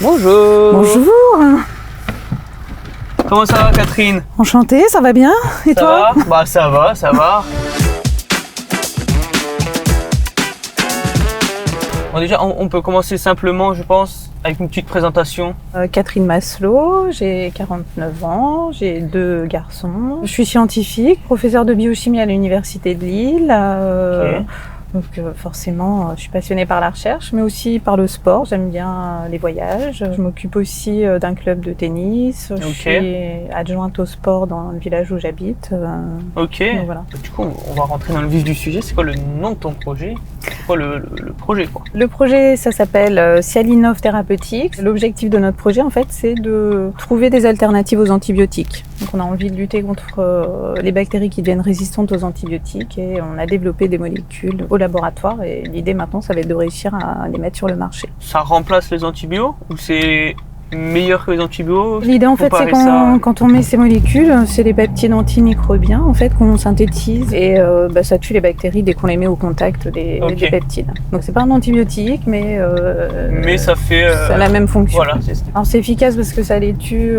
Bonjour. Bonjour. Comment ça va, Catherine? Enchantée, ça va bien? Et toi? Ça va? Bah ça va, ça va. Bon, déjà, on peut commencer simplement, je pense, avec une petite présentation. Catherine Masselot, j'ai 49 ans, j'ai 2 garçons. Je suis scientifique, professeure de biochimie à l'Université de Lille. Donc forcément, je suis passionnée par la recherche, mais aussi par le sport. J'aime bien les voyages. Je m'occupe aussi d'un club de tennis. Je suis adjointe au sport dans le village où j'habite. Ok. Donc voilà. Du coup, on va rentrer dans le vif du sujet. C'est quoi le nom de ton projet? C'est quoi le projet, quoi? Le projet, ça s'appelle Cialinov Therapeutics. L'objectif de notre projet, en fait, c'est de trouver des alternatives aux antibiotiques. Donc on a envie de lutter contre les bactéries qui deviennent résistantes aux antibiotiques et on a développé des molécules au laboratoire et l'idée maintenant, ça va être de réussir à les mettre sur le marché. Ça remplace les antibiotiques ou c'est meilleur que les antibiotiques? L'idée en fait c'est quand on met ces molécules, c'est des peptides antimicrobiens en fait qu'on synthétise et ça tue les bactéries dès qu'on les met au contact des peptides. Donc c'est pas un antibiotique mais ça fait ça a la même fonction. Voilà, alors c'est efficace parce que ça les tue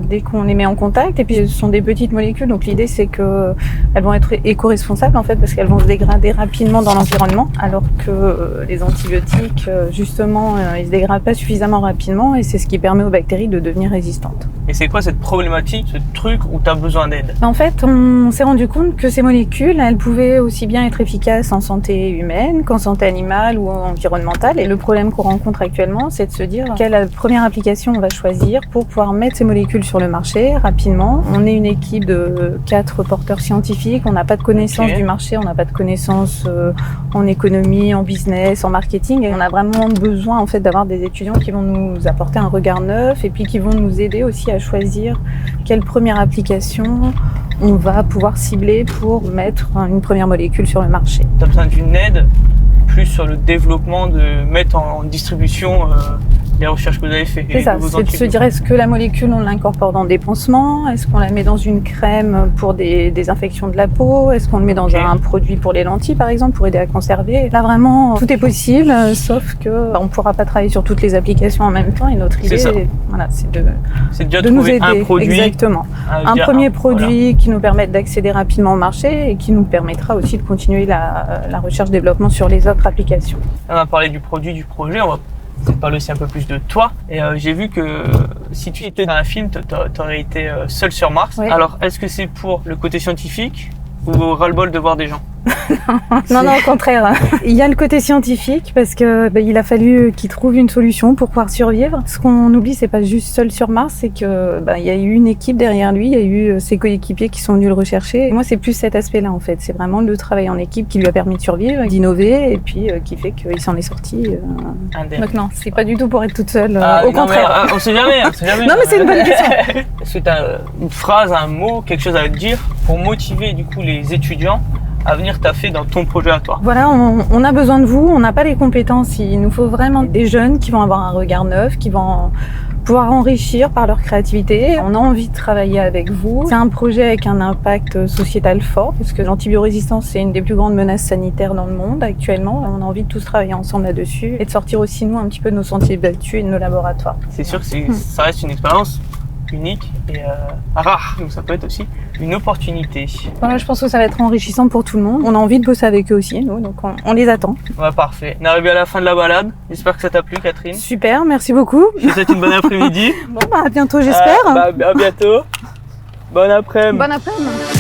dès qu'on les met en contact et puis ce sont des petites molécules donc l'idée c'est que elles vont être éco-responsables en fait parce qu'elles vont se dégrader rapidement dans l'environnement alors que les antibiotiques justement ils se dégradent pas suffisamment rapidement et c'est ce qui permet aux bactéries de devenir résistantes. Et c'est quoi cette problématique, ce truc où tu as besoin d'aide? En fait, on s'est rendu compte que ces molécules, elles pouvaient aussi bien être efficaces en santé humaine qu'en santé animale ou environnementale. Et le problème qu'on rencontre actuellement, c'est de se dire quelle première application on va choisir pour pouvoir mettre ces molécules sur le marché rapidement. On est une équipe de 4 porteurs scientifiques, on n'a pas de connaissances du marché, on n'a pas de connaissances en économie, en business, en marketing. Et on a vraiment besoin en fait d'avoir des étudiants qui vont nous apporter un regard neuf et puis qui vont nous aider aussi à choisir quelle première application on va pouvoir cibler pour mettre une première molécule sur le marché. Tu as besoin d'une aide plus sur le développement de mettre en distribution les recherches que vous avez faites. C'est ça, c'est de se dire est-ce que la molécule on l'incorpore dans des pansements, est-ce qu'on la met dans une crème pour des infections de la peau, est-ce qu'on le met dans un produit pour les lentilles par exemple pour aider à conserver. Là vraiment tout est possible sauf que on ne pourra pas travailler sur toutes les applications en même temps et notre idée c'est de nous aider. Un produit, exactement. Un premier produit qui nous permette d'accéder rapidement au marché et qui nous permettra aussi de continuer la recherche-développement sur les autres applications. On a parlé du produit, du projet, on va parler aussi un peu plus de toi. Et j'ai vu que si tu étais dans un film, tu aurais été seul sur Mars. Oui. Alors, est-ce que c'est pour le côté scientifique ou ras-le-bol de voir des gens? Non, au contraire. Il y a le côté scientifique parce que il a fallu qu'ils trouvent une solution pour pouvoir survivre. Ce qu'on oublie, c'est pas juste seul sur Mars, c'est que il y a eu une équipe derrière lui, il y a eu ses coéquipiers qui sont venus le rechercher. Et moi, c'est plus cet aspect-là en fait. C'est vraiment le travail en équipe qui lui a permis de survivre, d'innover et puis qui fait qu'il s'en est sorti. Donc non, c'est pas du tout pour être toute seule. Au contraire. On sait jamais. Non, mais c'est une bonne question. Est-ce que tu as une phrase, un mot, quelque chose à dire pour motiver du coup les étudiants à venir taffer dans ton projet à toi? Voilà, on a besoin de vous, on n'a pas les compétences, il nous faut vraiment des jeunes qui vont avoir un regard neuf, qui vont pouvoir enrichir par leur créativité. On a envie de travailler avec vous. C'est un projet avec un impact sociétal fort, parce que l'antibiorésistance, c'est une des plus grandes menaces sanitaires dans le monde actuellement. On a envie de tous travailler ensemble là-dessus et de sortir aussi, nous, un petit peu de nos sentiers battus et de nos laboratoires. C'est sûr que ça reste une expérience unique et rare, donc ça peut être aussi une opportunité. Voilà, je pense que ça va être enrichissant pour tout le monde. On a envie de bosser avec eux aussi, nous, donc on les attend. Ouais, parfait. On est arrivé à la fin de la balade. J'espère que ça t'a plu, Catherine. Super, merci beaucoup. Je te souhaite une bonne après-midi. Bon, à bientôt, j'espère. À bientôt. Bon après-midi. Bon après-midi.